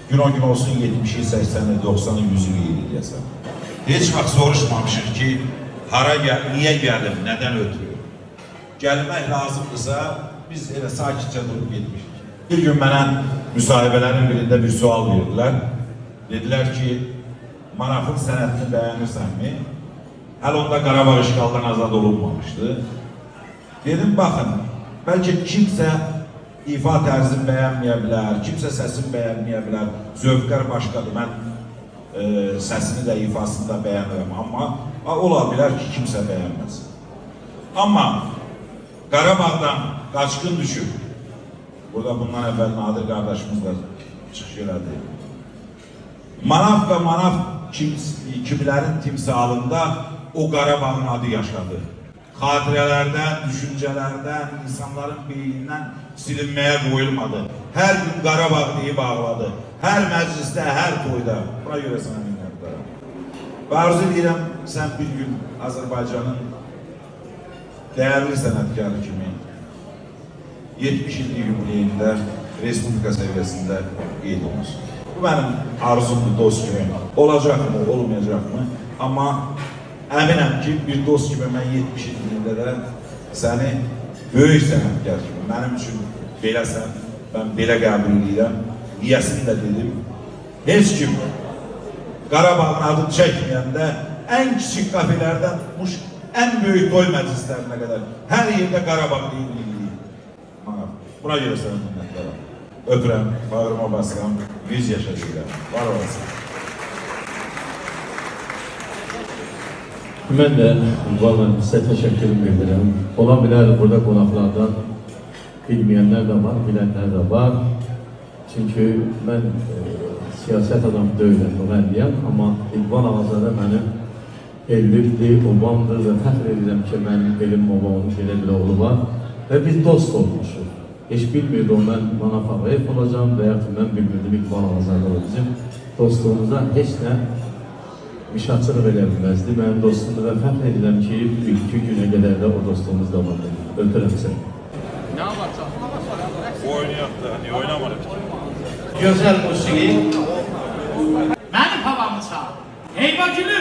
gün o gün olsun 70'i, 80'i, 90'ı, 100'ü deyəsən. Heç vaxt soruşmamışıq ki, hara gəl, niyə gəlim, nədən ötürü. Gəlmək lazımdırsa, biz elə sakitcə durub getmişik. Bir gün mənə müsahibələrin birində bir sual verdilər. Dedilər ki, Manafın sənətini bəyənirsənmi? Hələ onda Qarabağ işğaldan azad olunmamışdı. Dedim, baxın, bəlkə kimsə ifa tərzini bəyənməyə bilər, kimsə səsini bəyənməyə bilər, zövqlər başqadır, mən səsini də, ifasını da bəyənirəm, amma ola bilər ki, kimsə bəyənməsin. Amma Qarabağdan qaçqın düşüb, burada bundan əvvəl Nadir qardaşımız da çıxış elədi. Manaf və Manaf kimlərin timsalında o Qarabağın adı yaşadı. Xatirələrdən, düşüncələrdən, insanların beynindən silinməyə qoyulmadı. Hər gün Qarabağ deyib ağladı. Hər məclisdə, hər toyda. Buna görə sənə minnətdaram. Və arzu edirəm, sən bir gün Azərbaycanın dəyərli sənətkarı kimi 70 illik yubileyində Respublika səviyyəsində qeyd olunsun. Bu mənim arzumdur dost kimi. Olacaqmı, olmayacaqmı? Amma əminəm ki, bir dost kimi mən 70 ilində də səni böyük sənətkar kimi, mənim üçün beləsən, mən belə qəbul edirəm, niyəsini də dedim. Heç kim Qarabağın adını çəkməyəndə ən kiçik kafelərdən tutmuş, ən böyük toy məclislərinə qədər hər yerdə Qarabağ deyilir. Buna görə sənə minnətdaram. Öpürəm, bağırma basıram, 100 yaşa deyirəm. Var olasın. Mən də vallahi sizə təşəkkürüm edirəm. Ola bilər burada qonaqlardan bilməyənlər də var, bilənlər də var. Çünki mən siyasət adamı deyiləm, müğənniyəm, amma İqbal Ağazadə mənim ellimdir, obamdır və fəxr edirəm ki, mənim elim obamın belə oğlu var və biz dost olmuşuq. Heç bilmirdim mən Manaf Ağayev olacağım və yaxud mən bilmirdim İqbal Ağazadə o bizim dostluğumuza heç nə müşahçılıq elə bilməzdi. Mənim dostumdur və fəxr edirəm ki, ilk günə qədər də o dostluğumuz da vardır. Öpürəm səni. Ne anlatacağım? Oynayaq da, niye oynamadık? Güzel musiqi. Mənim havamı çal. Heyva gülü.